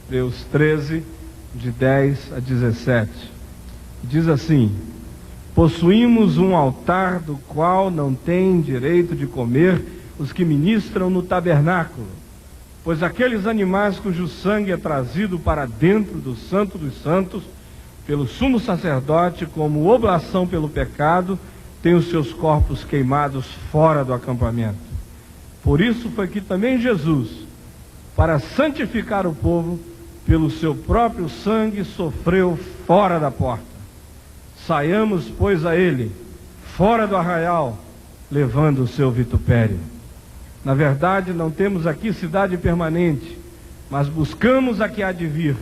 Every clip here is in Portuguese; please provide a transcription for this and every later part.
Hebreus 13, de 10 a 17. Diz assim: possuímos um altar do qual não têm direito de comer os que ministram no tabernáculo, pois aqueles animais cujo sangue é trazido para dentro do Santo dos Santos pelo sumo sacerdote como oblação pelo pecado, têm os seus corpos queimados fora do acampamento. Por isso foi que também Jesus, para santificar o povo, pelo seu próprio sangue sofreu fora da porta. Saiamos, pois, a ele, fora do arraial, levando o seu vitupério. Na verdade, não temos aqui cidade permanente, mas buscamos a que há de vir.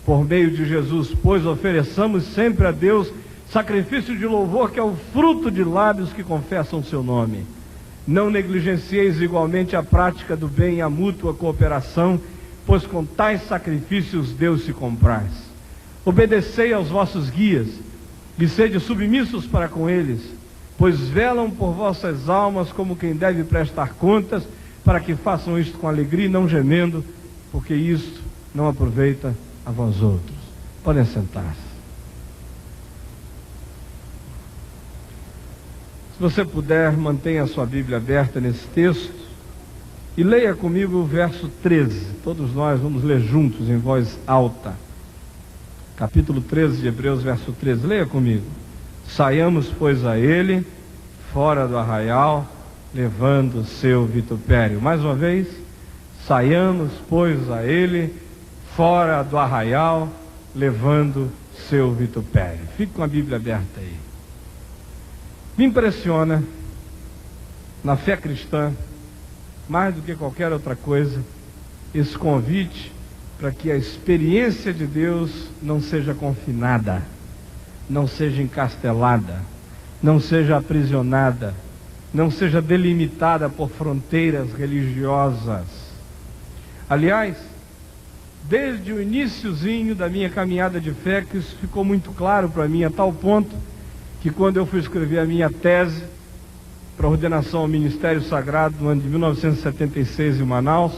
Por meio de Jesus, pois, ofereçamos sempre a Deus sacrifício de louvor, que é o fruto de lábios que confessam o seu nome. Não negligencieis igualmente a prática do bem e a mútua cooperação, pois com tais sacrifícios Deus se compraz. Obedecei aos vossos guias, e sede submissos para com eles, pois velam por vossas almas como quem deve prestar contas, para que façam isto com alegria e não gemendo, porque isto não aproveita a vós outros. Podem sentar-se. Se você puder, mantenha a sua Bíblia aberta nesse texto e leia comigo o verso 13. Todos nós vamos ler juntos em voz alta. Capítulo 13 de Hebreus, verso 13. Leia comigo. Saiamos, pois, a ele, fora do arraial, levando o seu vitupério. Mais uma vez. Saiamos, pois, a ele, fora do arraial, levando seu vitupério. Fique com a Bíblia aberta aí. Me impressiona, na fé cristã, mais do que qualquer outra coisa, esse convite para que a experiência de Deus não seja confinada, não seja encastelada, não seja aprisionada, não seja delimitada por fronteiras religiosas. Aliás, desde o iniciozinho da minha caminhada de fé, que isso ficou muito claro para mim, a tal ponto que quando eu fui escrever a minha tese para ordenação ao Ministério Sagrado no ano de 1976 em Manaus,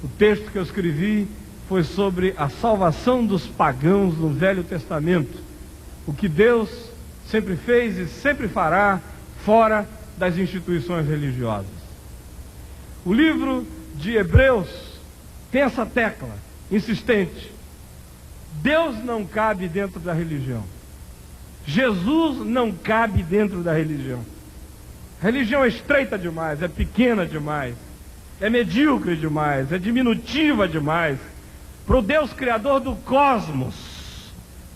o texto que eu escrevi foi sobre a salvação dos pagãos no Velho Testamento, o que Deus sempre fez e sempre fará fora das instituições religiosas. O livro de Hebreus tem essa tecla insistente: Deus não cabe dentro da religião. Jesus não cabe dentro da religião. A religião é estreita demais, é pequena demais, é medíocre demais, é diminutiva demais para o Deus Criador do cosmos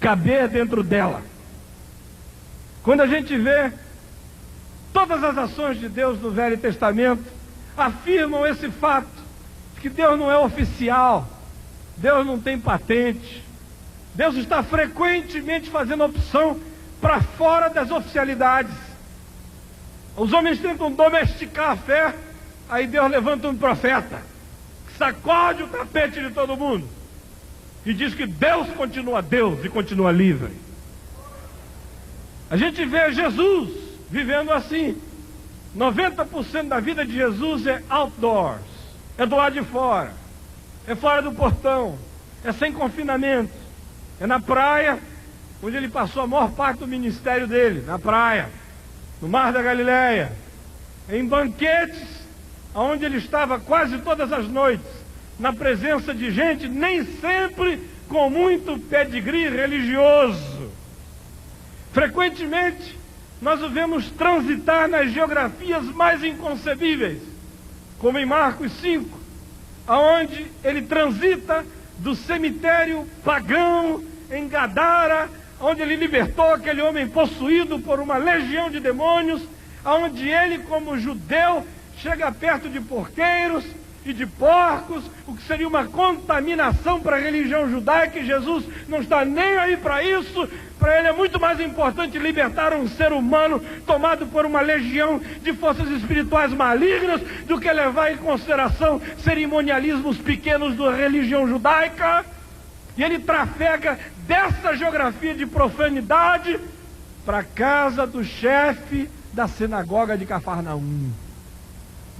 caber dentro dela. Quando a gente vê todas as ações de Deus no Velho Testamento, afirmam esse fato, que Deus não é oficial, Deus não tem patente, Deus está frequentemente fazendo opção para fora das oficialidades. Os homens tentam domesticar a fé, aí Deus levanta um profeta, que sacode o tapete de todo mundo, e diz que Deus continua Deus e continua livre. A gente vê Jesus vivendo assim. 90% da vida de Jesus é outdoors, é do lado de fora, é fora do portão, é sem confinamento, é na praia, onde ele passou a maior parte do ministério dele, na praia, no Mar da Galileia, em banquetes, onde ele estava quase todas as noites, na presença de gente, nem sempre com muito pedigree religioso. Frequentemente, nós o vemos transitar nas geografias mais inconcebíveis, como em Marcos 5, aonde ele transita do cemitério pagão em Gadara, onde ele libertou aquele homem possuído por uma legião de demônios, onde ele, como judeu, chega perto de porqueiros e de porcos, o que seria uma contaminação para a religião judaica, e Jesus não está nem aí para isso. Para ele é muito mais importante libertar um ser humano tomado por uma legião de forças espirituais malignas do que levar em consideração cerimonialismos pequenos da religião judaica. E ele trafega dessa geografia de profanidade para a casa do chefe da sinagoga de Cafarnaum,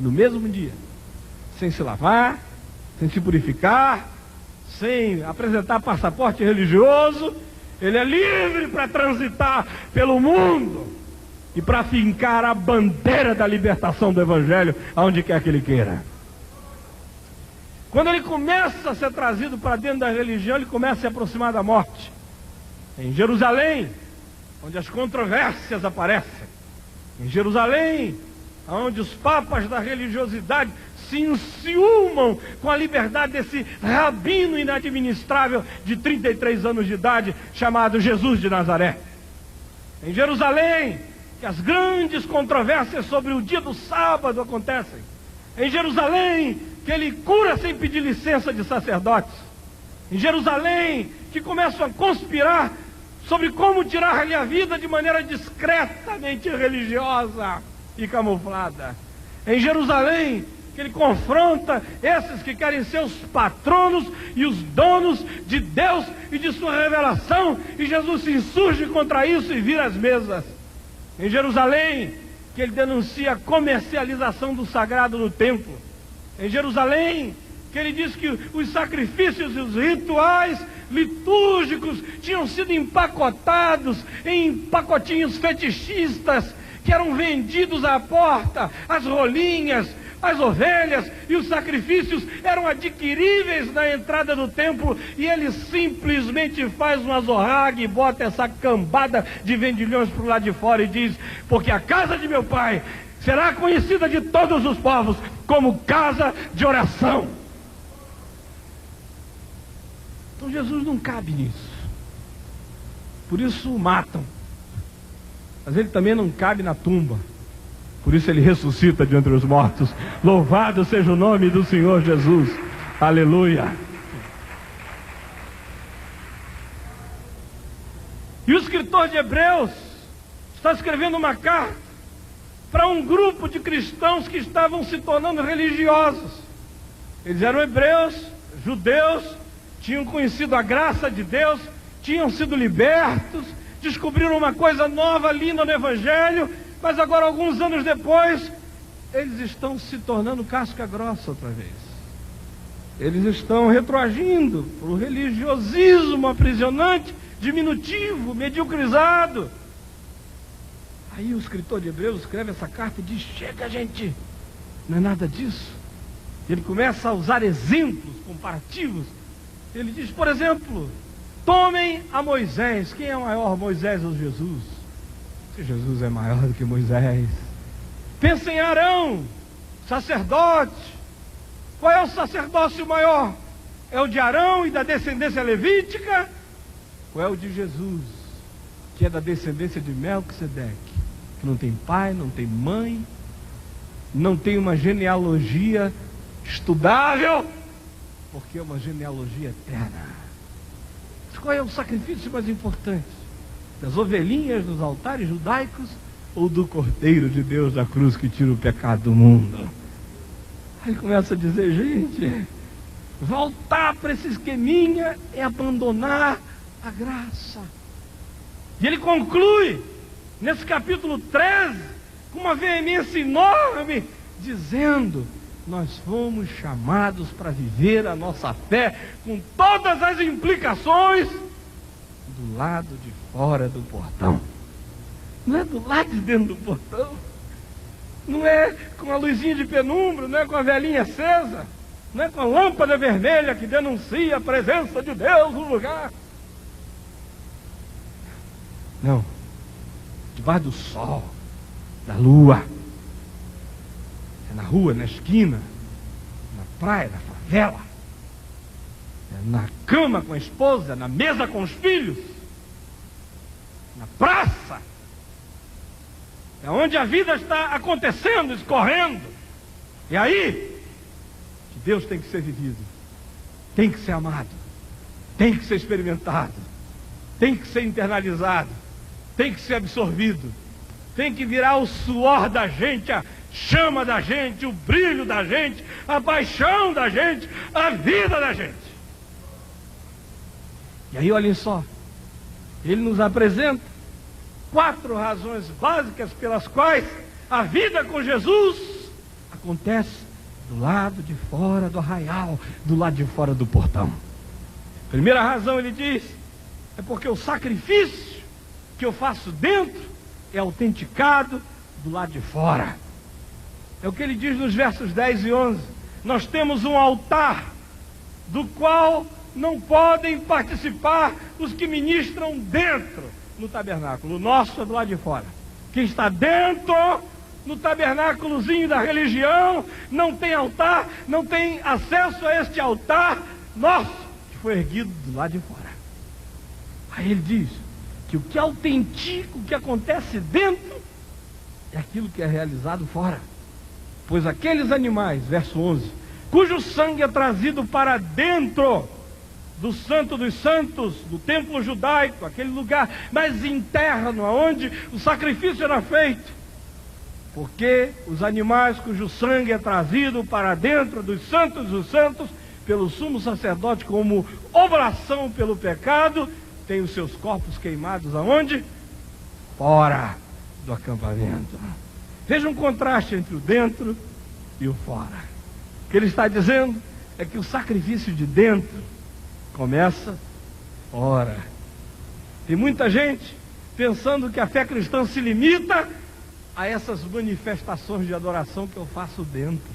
no mesmo dia, sem se lavar, sem se purificar, sem apresentar passaporte religioso, ele é livre para transitar pelo mundo e para fincar a bandeira da libertação do Evangelho aonde quer que ele queira. Quando ele começa a ser trazido para dentro da religião, ele começa a se aproximar da morte. Em Jerusalém, onde as controvérsias aparecem. Em Jerusalém, onde os papas da religiosidade se enciumam com a liberdade desse rabino inadministrável de 33 anos de idade, chamado Jesus de Nazaré. Em Jerusalém, que as grandes controvérsias sobre o dia do sábado acontecem. Em Jerusalém, que ele cura sem pedir licença de sacerdotes. Em Jerusalém, que começam a conspirar sobre como tirar-lhe a vida de maneira discretamente religiosa e camuflada. Em Jerusalém, que ele confronta esses que querem ser os patronos e os donos de Deus e de sua revelação, e Jesus se insurge contra isso e vira as mesas. Em Jerusalém, que ele denuncia a comercialização do sagrado no templo. Em Jerusalém, que ele diz que os sacrifícios e os rituais litúrgicos tinham sido empacotados em pacotinhos fetichistas que eram vendidos à porta, as rolinhas, as ovelhas e os sacrifícios eram adquiríveis na entrada do templo, e ele simplesmente faz uma zorraga e bota essa cambada de vendilhões para o lado de fora e diz: porque a casa de meu pai será conhecida de todos os povos como casa de oração. Então Jesus não cabe nisso. Por isso o matam. Mas ele também não cabe na tumba. Por isso ele ressuscita de entre os mortos. Louvado seja o nome do Senhor Jesus. Aleluia. E o escritor de Hebreus está escrevendo uma carta para um grupo de cristãos que estavam se tornando religiosos. Eles eram hebreus, judeus, tinham conhecido a graça de Deus, tinham sido libertos, descobriram uma coisa nova, linda no Evangelho, mas agora, alguns anos depois, eles estão se tornando casca grossa outra vez. Eles estão retroagindo para o religiosismo aprisionante, diminutivo, mediocrizado. Aí o escritor de Hebreus escreve essa carta e diz: chega, gente, não é nada disso. Ele começa a usar exemplos comparativos. Ele diz, por exemplo, tomem a Moisés. Quem é maior, Moisés ou Jesus? Se Jesus é maior do que Moisés. Pensem em Arão, sacerdote. Qual é o sacerdócio maior? É o de Arão e da descendência levítica? Ou é o de Jesus, que é da descendência de Melquisedeque, que não tem pai, não tem mãe, não tem uma genealogia estudável, porque é uma genealogia eterna. Mas qual é o sacrifício mais importante? Das ovelhinhas dos altares judaicos ou do Cordeiro de Deus da cruz que tira o pecado do mundo? Aí ele começa a dizer, gente, voltar para esse esqueminha é abandonar a graça. E ele conclui nesse capítulo 13 com uma veemência enorme, dizendo: nós fomos chamados para viver a nossa fé com todas as implicações do lado de fora do portão. Não é do lado de dentro do portão, não é com a luzinha de penumbra, não é com a velinha acesa, não é com a lâmpada vermelha que denuncia a presença de Deus no lugar. Não, debaixo do sol, da lua, é na rua, na esquina, na praia, na favela, é na cama com a esposa, na mesa com os filhos, na praça, é onde a vida está acontecendo, escorrendo. E aí que Deus tem que ser vivido, tem que ser amado, tem que ser experimentado, tem que ser internalizado, tem que ser absorvido, tem que virar o suor da gente, a chama da gente, o brilho da gente, a paixão da gente, a vida da gente. E aí olhem só, ele nos apresenta 4 razões básicas pelas quais a vida com Jesus acontece do lado de fora do arraial, do lado de fora do portão. Primeira razão, ele diz, é porque o sacrifício que eu faço dentro é autenticado do lado de fora. É o que ele diz nos versos 10 e 11. Nós temos um altar do qual não podem participar os que ministram dentro no tabernáculo. O nosso é do lado de fora. Quem está dentro, no tabernáculozinho da religião, não tem altar, não tem acesso a este altar nosso, que foi erguido do lado de fora. Aí ele diz que o que autentica, o que acontece dentro, é aquilo que é realizado fora. Pois aqueles animais, verso 11, cujo sangue é trazido para dentro do Santo dos Santos, do templo judaico, aquele lugar mais interno, onde o sacrifício era feito, porque os animais cujo sangue é trazido para dentro dos Santos dos Santos, pelo sumo sacerdote como oblação pelo pecado, têm os seus corpos queimados aonde? Fora do acampamento. Veja um contraste entre o dentro e o fora. O que ele está dizendo é que o sacrifício de dentro começa fora. Tem muita gente pensando que a fé cristã se limita a essas manifestações de adoração que eu faço dentro.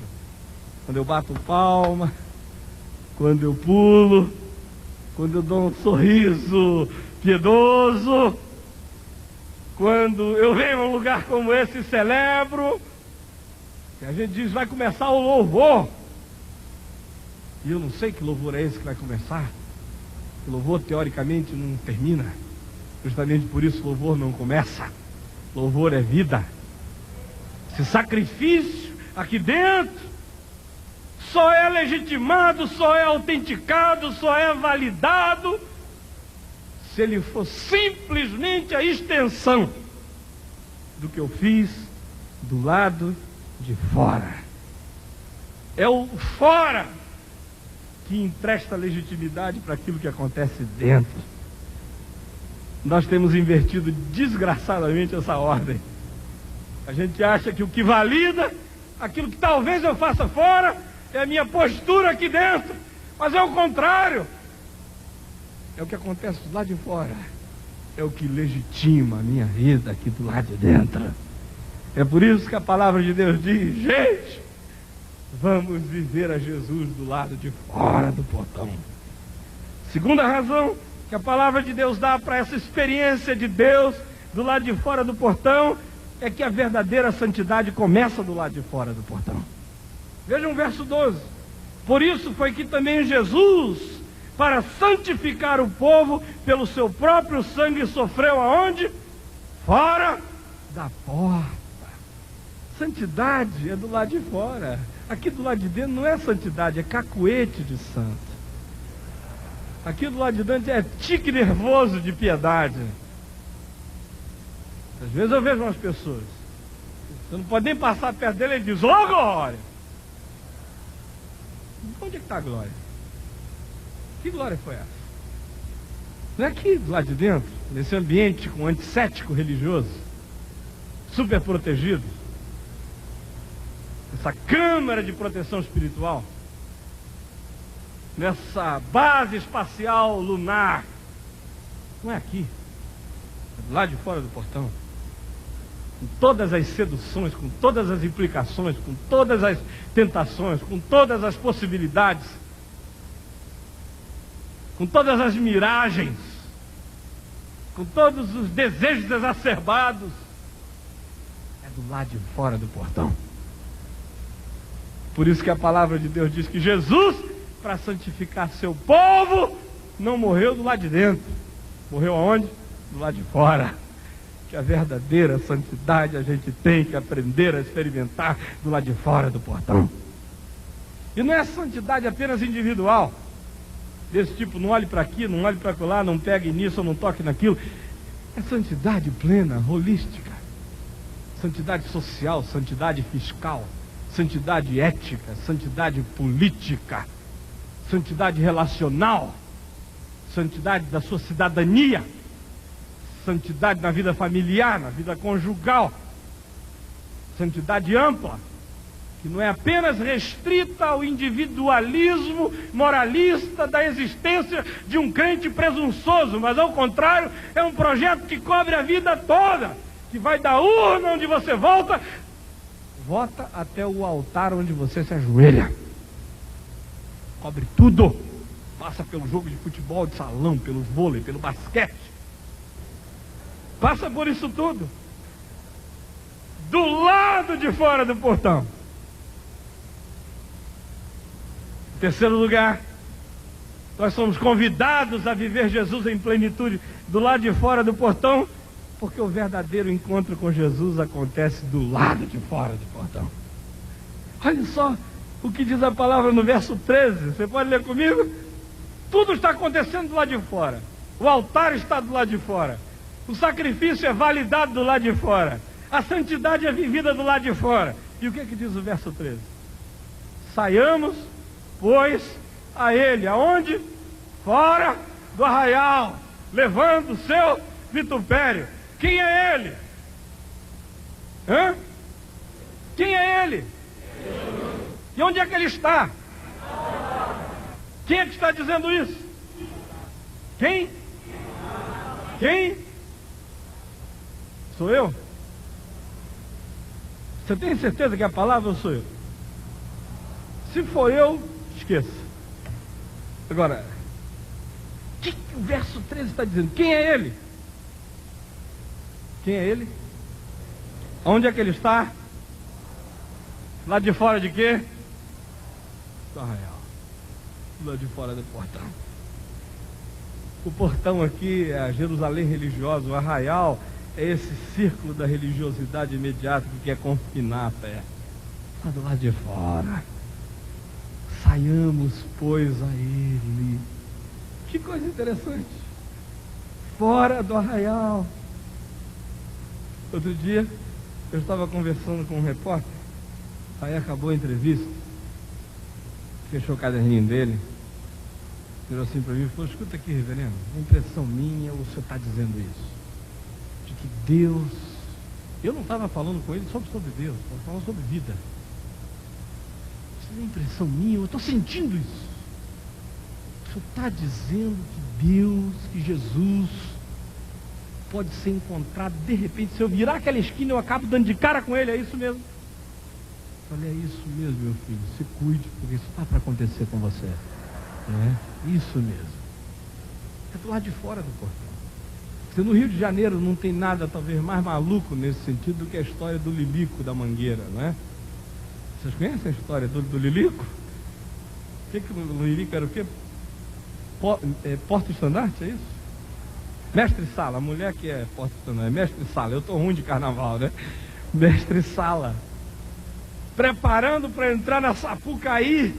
Quando eu bato palma, quando eu pulo, quando eu dou um sorriso piedoso, quando eu venho a um lugar como esse e celebro, e a gente diz, vai começar o louvor. E eu não sei que louvor é esse que vai começar. O louvor, teoricamente, não termina. Justamente por isso o louvor não começa. Louvor é vida. Esse sacrifício aqui dentro só é legitimado, só é autenticado, só é validado se ele for simplesmente a extensão do que eu fiz do lado de fora. É o fora que empresta legitimidade para aquilo que acontece dentro. Nós temos invertido desgraçadamente essa ordem. A gente acha que o que valida aquilo que talvez eu faça fora é a minha postura aqui dentro, mas é o contrário. É o que acontece do lado de fora, é o que legitima a minha vida aqui do lado de dentro. É por isso que a palavra de Deus diz, gente, vamos viver a Jesus do lado de fora do portão. Segunda razão que a palavra de Deus dá para essa experiência de Deus do lado de fora do portão é que a verdadeira santidade começa do lado de fora do portão. Vejam o verso 12. Por isso foi que também Jesus, para santificar o povo pelo seu próprio sangue, sofreu aonde? Fora da porta. Santidade é do lado de fora. Aqui do lado de dentro não é santidade, é cacuete de santo. Aqui do lado de dentro é tique nervoso de piedade. Às vezes eu vejo umas pessoas, você não pode nem passar perto dele, ele diz, ô glória! Onde é que está a glória? Que glória foi essa? Não é aqui do lado de dentro, nesse ambiente com antisséptico religioso, super protegido, essa câmara de proteção espiritual, nessa base espacial lunar. Não é aqui, é do lado de fora do portão, com todas as seduções, com todas as implicações, com todas as tentações, com todas as possibilidades, com todas as miragens, com todos os desejos exacerbados. É do lado de fora do portão. Por isso que a palavra de Deus diz que Jesus, para santificar seu povo, não morreu do lado de dentro. Morreu aonde? Do lado de fora. Que a verdadeira santidade a gente tem que aprender a experimentar do lado de fora do portão. E não é santidade apenas individual, desse tipo, não olhe para aqui, não olhe para lá, não pegue nisso ou não toque naquilo. É santidade plena, holística. Santidade social, santidade fiscal, santidade ética, santidade política, santidade relacional, santidade da sua cidadania, santidade na vida familiar, na vida conjugal, santidade ampla, que não é apenas restrita ao individualismo moralista da existência de um crente presunçoso, mas ao contrário, é um projeto que cobre a vida toda, que vai da urna onde você vota até o altar onde você se ajoelha. Cobre tudo. Passa pelo jogo de futebol de salão, pelo vôlei, pelo basquete. Passa por isso tudo. Do lado de fora do portão. Em terceiro lugar, nós somos convidados a viver Jesus em plenitude do lado de fora do portão, porque o verdadeiro encontro com Jesus acontece do lado de fora do portão. Olha só o que diz a palavra no verso 13. Você pode ler comigo? Tudo está acontecendo do lado de fora. O altar está do lado de fora. O sacrifício é validado do lado de fora. A santidade é vivida do lado de fora. E o que diz o verso 13? Saiamos, pois, a ele. Aonde? Fora do arraial, levando o seu vitupério. Quem é ele? Hã? Quem é ele? E onde é que ele está? Quem é que está dizendo isso? Quem? Quem? Sou eu? Você tem certeza que a palavra ou sou eu? Se for eu, esqueça. Agora, o que o verso 13 está dizendo? Quem é ele? Quem é ele? Onde é que ele está? Lá de fora de quê? Do arraial. Lá de fora do portão. O portão aqui é a Jerusalém religiosa. O arraial é esse círculo da religiosidade imediata que quer confinar a fé. Lá do lado de fora. Saiamos, pois, a ele. Que coisa interessante. Fora do arraial. Outro dia, eu estava conversando com um repórter, aí acabou a entrevista, fechou o caderninho dele, virou assim para mim e falou: escuta aqui, reverendo, a impressão minha, ou o senhor está dizendo isso, de que Deus... Eu não estava falando com ele sobre Deus, estava falando sobre vida. Isso é impressão minha, eu estou sentindo isso. O senhor está dizendo que Deus, que Jesus pode ser encontrado de repente, se eu virar aquela esquina eu acabo dando de cara com ele, é isso mesmo? Olha, é isso mesmo, meu filho, se cuide, porque isso está para acontecer com você. Isso mesmo. É do lado de fora do portão. Porque no Rio de Janeiro não tem nada talvez mais maluco nesse sentido do que a história do Lilico da Mangueira, não é? Vocês conhecem a história do Lilico? O Lilico era o quê? Porta-estandarte, é isso? Mestre-sala, a mulher que é porta-estandarte, mestre-sala, eu estou ruim de carnaval, né? Mestre-sala, preparando para entrar na Sapucaí,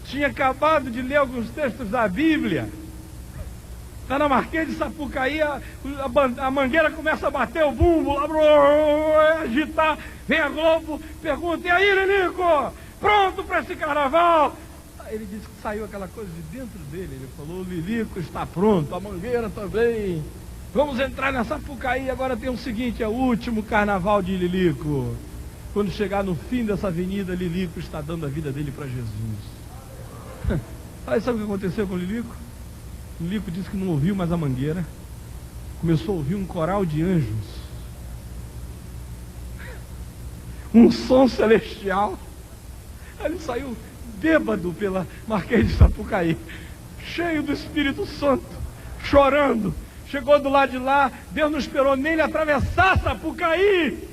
tinha acabado de ler alguns textos da Bíblia, está na Marquês de Sapucaí, a mangueira começa a bater o bumbo, agitar, vem a Globo, pergunta: e aí, Lilico, pronto para esse carnaval? Ele disse que saiu aquela coisa de dentro dele. Ele falou: o Lilico está pronto, a mangueira também. Vamos entrar na Sapucaí. Agora tem o seguinte: é o último carnaval de Lilico. Quando chegar no fim dessa avenida, Lilico está dando a vida dele para Jesus. Aí sabe o que aconteceu com o Lilico? O Lilico disse que não ouviu mais a mangueira. Começou a ouvir um coral de anjos. Um som celestial. Aí ele saiu bêbado pela Marquês de Sapucaí, cheio do Espírito Santo, chorando. Chegou do lado de lá, Deus não esperou nem ele atravessar Sapucaí.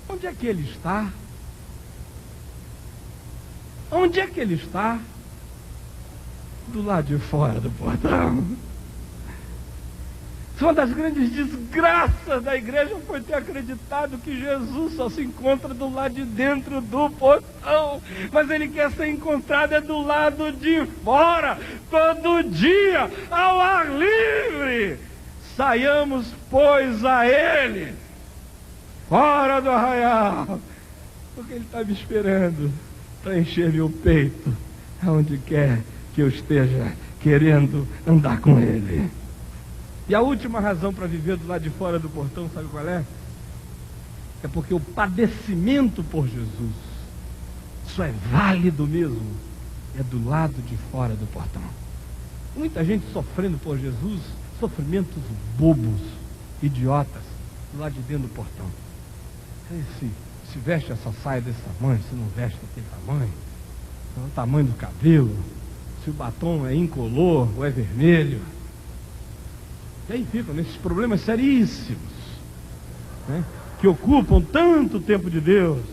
Onde é que ele está? Onde é que ele está? Do lado de fora do portão. Uma das grandes desgraças da igreja foi ter acreditado que Jesus só se encontra do lado de dentro do portão, mas ele quer ser encontrado do lado de fora, todo dia, ao ar livre. Saiamos, pois, a ele, fora do arraial, porque ele está me esperando para encher meu peito, aonde quer que eu esteja querendo andar com ele. E a última razão para viver do lado de fora do portão, sabe qual é? é porque o padecimento por Jesus só é válido mesmo, é do lado de fora do portão. Muita gente sofrendo por Jesus, sofrimentos bobos, idiotas, do lado de dentro do portão. Se veste essa saia desse tamanho, se não veste daquele tamanho, o tamanho do cabelo, se o batom é incolor ou é vermelho. E aí ficam nesses problemas seríssimos, né, que ocupam tanto tempo de Deus.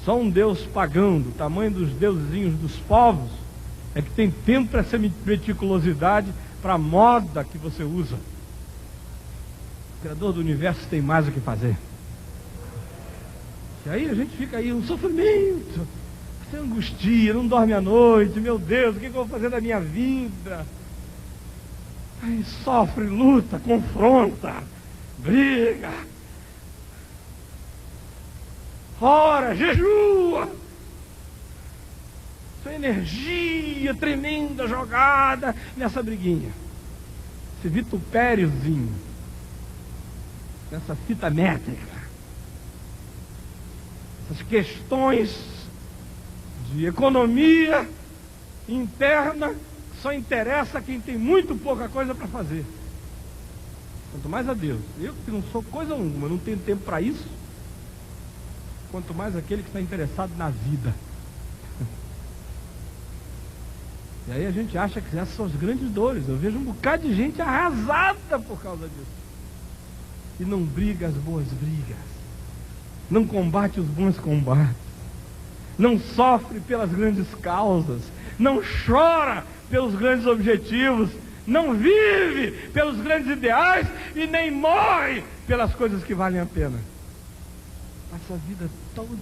Só um Deus pagão, do tamanho dos deusezinhos dos povos, é que tem tempo para essa meticulosidade, para a moda que você usa. O Criador do Universo tem mais o que fazer. E aí a gente fica aí, um sofrimento, você angustia, não dorme à noite, meu Deus, o que eu vou fazer da minha vida? Aí sofre, luta, confronta, briga, ora, jejua, sua energia tremenda jogada nessa briguinha, esse vitupériozinho, nessa fita métrica, essas questões de economia interna só interessa a quem tem muito pouca coisa para fazer. Quanto mais a Deus. Eu que não sou coisa alguma, não tenho tempo para isso. Quanto mais aquele que está interessado na vida. E aí a gente acha que essas são as grandes dores. Eu vejo um bocado de gente arrasada por causa disso. E não briga as boas brigas. Não combate os bons combates. Não sofre pelas grandes causas. Não chora pelos grandes objetivos, não vive pelos grandes ideais e nem morre pelas coisas que valem a pena. Passa a vida todinha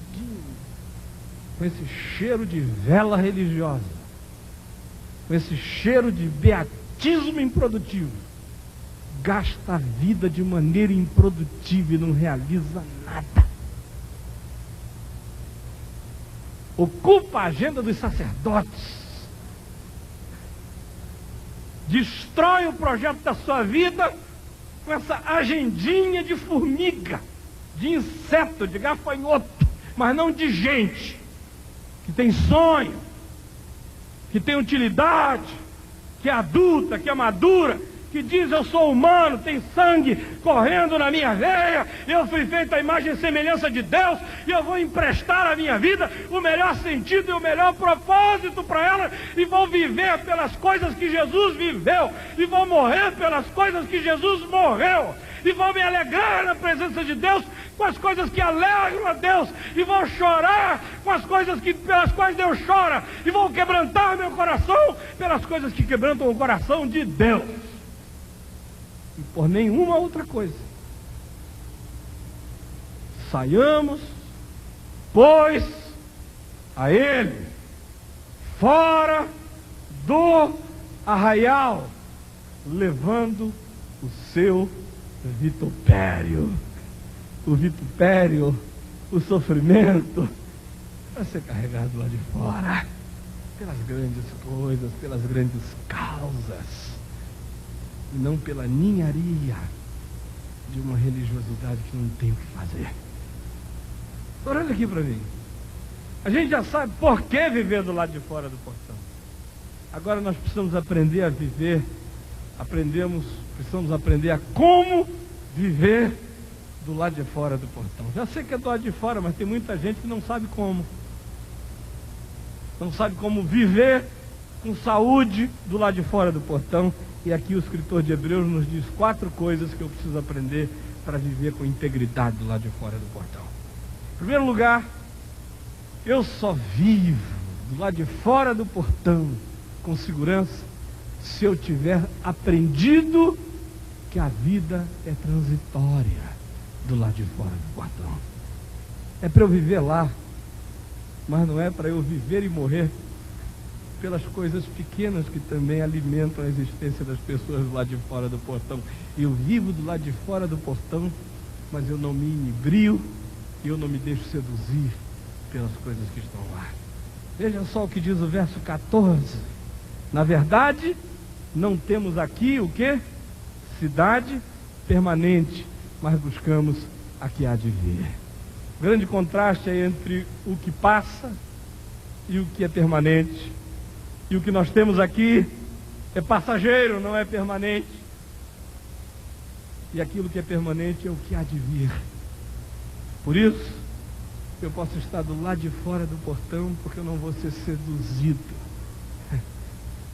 com esse cheiro de vela religiosa, com esse cheiro de beatismo improdutivo. Gasta a vida de maneira improdutiva e não realiza nada. Ocupa a agenda dos sacerdotes. Destrói o projeto da sua vida com essa agendinha de formiga, de inseto, de gafanhoto, mas não de gente que tem sonho, que tem utilidade, que é adulta, que é madura, que diz: eu sou humano, tem sangue correndo na minha veia, eu fui feito à imagem e semelhança de Deus, e eu vou emprestar à minha vida o melhor sentido e o melhor propósito para ela, e vou viver pelas coisas que Jesus viveu, e vou morrer pelas coisas que Jesus morreu, e vou me alegrar na presença de Deus com as coisas que alegram a Deus, e vou chorar com as coisas pelas quais Deus chora, e vou quebrantar meu coração pelas coisas que quebrantam o coração de Deus. E por nenhuma outra coisa. Saiamos, pois, a Ele, fora do arraial, levando o seu vitupério. O vitupério, o sofrimento, para ser carregado lá de fora, pelas grandes coisas, pelas grandes causas. E não pela ninharia de uma religiosidade que não tem o que fazer. Agora olha aqui para mim. A gente já sabe por que viver do lado de fora do portão. Agora nós precisamos aprender a viver, precisamos aprender a como viver do lado de fora do portão. Já sei que é do lado de fora, mas tem muita gente que não sabe como. Não sabe como viver com saúde do lado de fora do portão. E aqui o escritor de Hebreus nos diz 4 coisas que eu preciso aprender para viver com integridade do lado de fora do portão. Em primeiro lugar, eu só vivo do lado de fora do portão com segurança se eu tiver aprendido que a vida é transitória do lado de fora do portão. É para eu viver lá, mas não é para eu viver e morrer pelas coisas pequenas que também alimentam a existência das pessoas do lado de fora do portão. Eu vivo do lado de fora do portão, mas eu não me inibrio e eu não me deixo seduzir pelas coisas que estão lá. Veja só o que diz o verso 14. Na verdade, não temos aqui o quê? Cidade permanente, mas buscamos a que há de vir. O grande contraste é entre o que passa e o que é permanente. E o que nós temos aqui é passageiro, não é permanente. E aquilo que é permanente é o que há de vir. Por isso, eu posso estar do lado de fora do portão, porque eu não vou ser seduzido.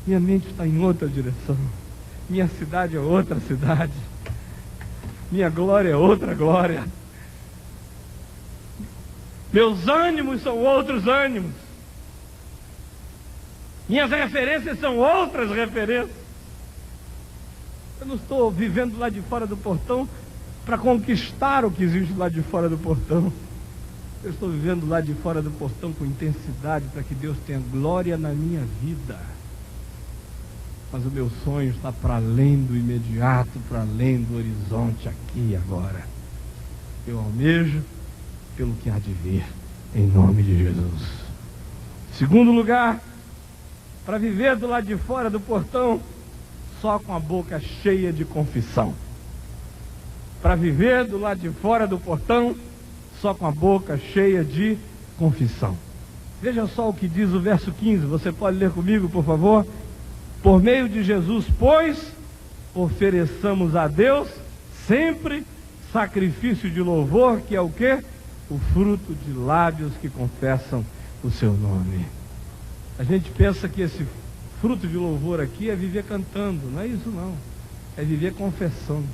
Minha mente está em outra direção. Minha cidade é outra cidade. Minha glória é outra glória. Meus ânimos são outros ânimos. Minhas referências são outras referências. Eu não estou vivendo lá de fora do portão para conquistar o que existe lá de fora do portão. Eu estou vivendo lá de fora do portão com intensidade para que Deus tenha glória na minha vida. Mas o meu sonho está para além do imediato, para além do horizonte aqui e agora. Eu almejo pelo que há de vir, em nome de Jesus. Segundo lugar, para viver do lado de fora do portão, só com a boca cheia de confissão. Para viver do lado de fora do portão, só com a boca cheia de confissão. Veja só o que diz o verso 15, você pode ler comigo, por favor? Por meio de Jesus, pois, ofereçamos a Deus sempre sacrifício de louvor, que é o quê? O fruto de lábios que confessam o seu nome. A gente pensa que esse fruto de louvor aqui é viver cantando. Não é isso não, é viver confessando.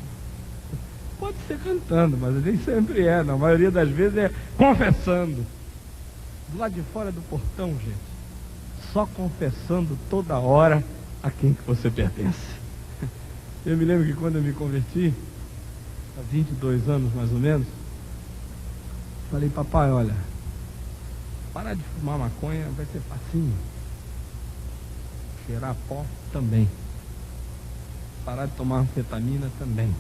Pode ser cantando, mas nem sempre é, na maioria das vezes é confessando. Do lado de fora do portão, gente, só confessando toda hora a quem que você pertence. Eu me lembro que quando eu me converti, há 22 anos mais ou menos, falei, papai, olha, parar de fumar maconha vai ser facinho. Cheirar pó também. Parar de tomar anfetamina também.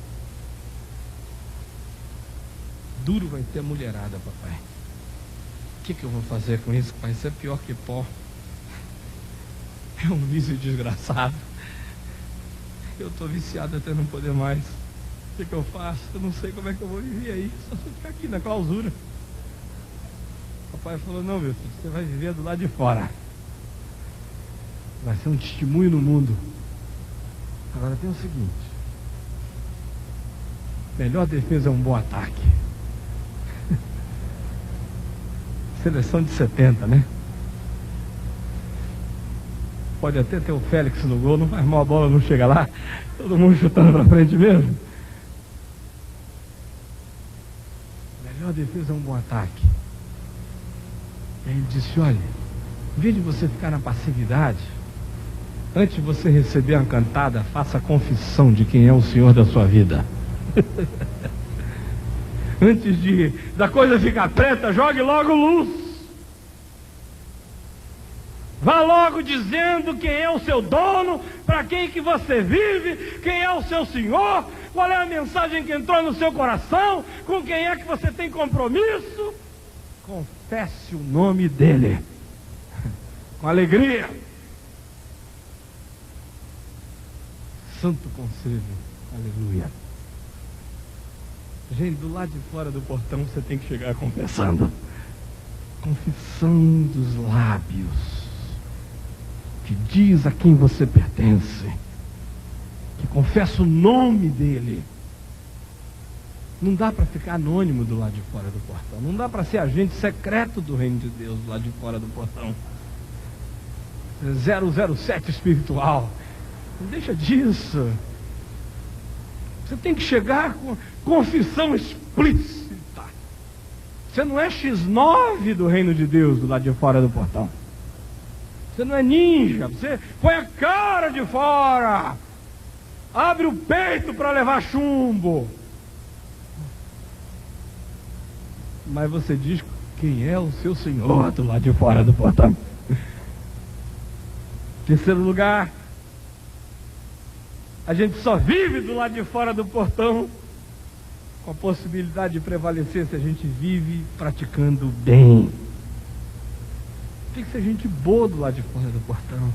Duro vai ter a mulherada, papai. O que eu vou fazer com isso, pai? Isso é pior que pó. É um vício desgraçado. Eu estou viciado até não poder mais. O que eu faço? Eu não sei como é que eu vou viver aí. Só se eu ficar aqui na clausura. Papai falou, não, meu filho, você vai viver do lado de fora. Vai ser um testemunho no mundo. Agora tem o seguinte. Melhor defesa é um bom ataque. Seleção de 70, né? Pode até ter o Félix no gol, não faz mal, a bola não chega lá. Todo mundo chutando pra frente mesmo. Melhor defesa é um bom ataque. E aí ele disse, olha, em vez de você ficar na passividade, antes de você receber uma cantada, faça a confissão de quem é o Senhor da sua vida. Antes da coisa ficar preta, jogue logo luz. Vá logo dizendo quem é o seu dono, para quem que você vive, quem é o seu Senhor, qual é a mensagem que entrou no seu coração, com quem é que você tem compromisso. Confesse o nome dele, com alegria. Santo conselho, aleluia. Gente, do lado de fora do portão você tem que chegar confessando. Confissão dos lábios, que diz a quem você pertence, que confessa o nome dele. Não dá para ficar anônimo do lado de fora do portão. Não dá para ser agente secreto do reino de Deus do lado de fora do portão. 007 espiritual. Não deixa disso. Você tem que chegar com confissão explícita. Você não é X9 do reino de Deus do lado de fora do portão. Você não é ninja. Você põe a cara de fora. Abre o peito para levar chumbo. Mas você diz quem é o seu Senhor do lado de fora do portão. Terceiro lugar, a gente só vive do lado de fora do portão com a possibilidade de prevalecer se a gente vive praticando bem. Tem que ser gente boa do lado de fora do portão.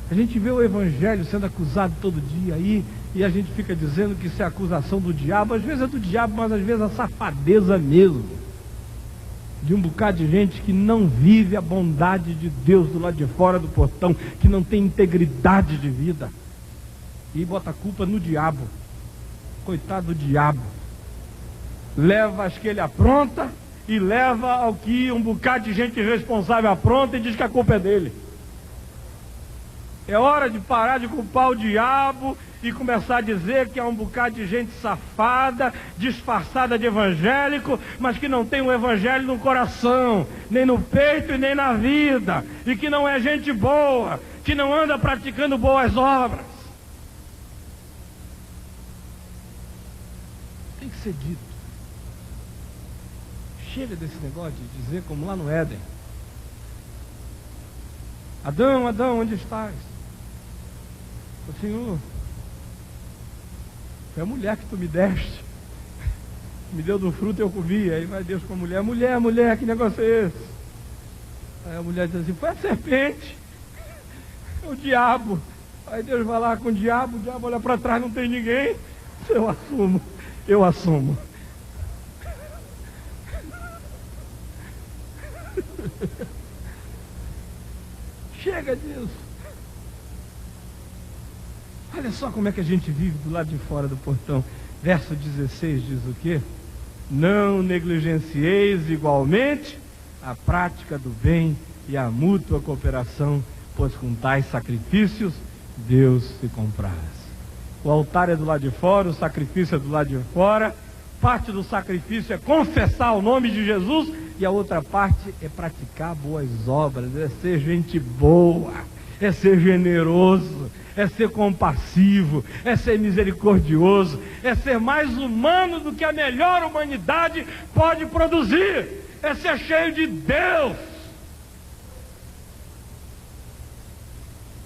A gente vê o evangelho sendo acusado todo dia aí, E a gente fica dizendo que isso é acusação do diabo. Às vezes é do diabo, mas às vezes é a safadeza mesmo. De um bocado de gente que não vive a bondade de Deus do lado de fora do portão, que não tem integridade de vida. E bota a culpa no diabo. Coitado do diabo. Leva as que ele apronta e leva ao que um bocado de gente irresponsável apronta e diz que a culpa é dele. É hora de parar de culpar o diabo e começar a dizer que é um bocado de gente safada, disfarçada de evangélico, mas que não tem o evangelho no coração, nem no peito e nem na vida, e que não é gente boa, que não anda praticando boas obras. Tem que ser dito. Chega desse negócio de dizer como lá no Éden: Adão, Adão, onde estás? O Senhor, foi a mulher que tu me deste, me deu do fruto e eu comi. Aí vai Deus com a mulher: mulher, mulher, que negócio é esse? Aí a mulher diz assim: foi a serpente, é o diabo. Aí Deus vai lá com o diabo olha para trás, não tem ninguém. Eu assumo. Chega disso. Olha só como é que a gente vive do lado de fora do portão. Verso 16 diz o quê? Não negligencieis igualmente a prática do bem e a mútua cooperação, pois com tais sacrifícios Deus se compraz. O altar é do lado de fora, o sacrifício é do lado de fora. Parte do sacrifício é confessar o nome de Jesus e a outra parte é praticar boas obras, é ser gente boa, é ser generoso, é ser compassivo, é ser misericordioso, é ser mais humano do que a melhor humanidade pode produzir, é ser cheio de Deus.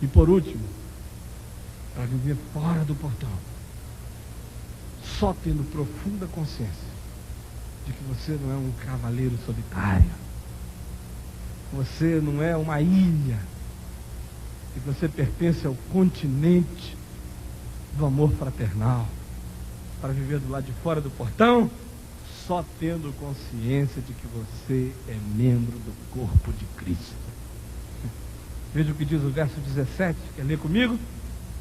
E por último, para viver fora do portão, só tendo profunda consciência de que você não é um cavaleiro solitário, você não é uma ilha, que você pertence ao continente do amor fraternal. Para viver do lado de fora do portão, só tendo consciência de que você é membro do corpo de Cristo. Veja o que diz o verso 17, quer ler comigo?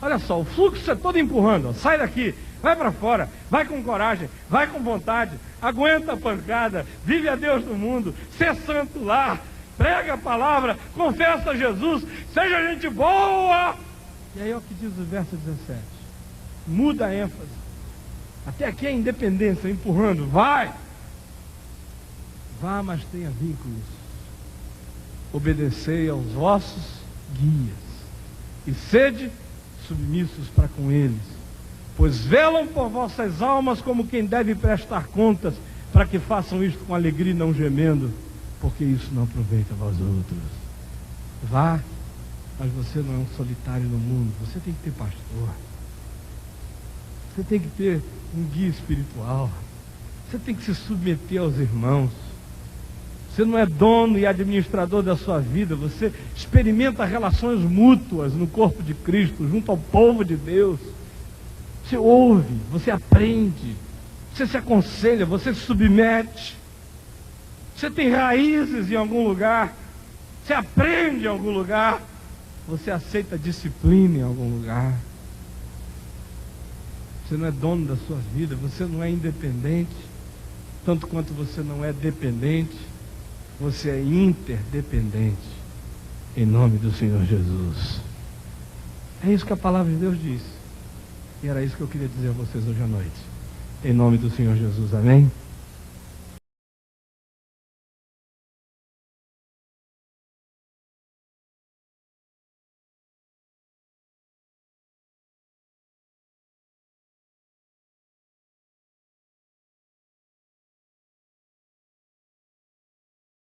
Olha só, o fluxo é todo empurrando, ó. Sai daqui, vai para fora, vai com coragem, vai com vontade, aguenta a pancada, vive a Deus no mundo, ser santo lá, prega a palavra, confessa Jesus, seja gente boa. E aí olha o que diz o verso 17, muda a ênfase. Até aqui é independência, empurrando, vai, vá, mas tenha vínculos, obedecei aos vossos guias e sede submissos para com eles, pois velam por vossas almas como quem deve prestar contas, para que façam isto com alegria e não gemendo, porque isso não aproveita a vós outros. Vá, mas você não é um solitário no mundo, você tem que ter pastor, você tem que ter um guia espiritual, você tem que se submeter aos irmãos. Você não é dono e administrador da sua vida, você experimenta relações mútuas no corpo de Cristo, junto ao povo de Deus. Você ouve, você aprende, você se aconselha, você se submete. Você tem raízes em algum lugar, você aprende em algum lugar, você aceita disciplina em algum lugar. Você não é dono da sua vida, você não é independente, tanto quanto você não é dependente. Você é interdependente, em nome do Senhor Jesus. É isso que a palavra de Deus diz. E era isso que eu queria dizer a vocês hoje à noite. Em nome do Senhor Jesus, amém?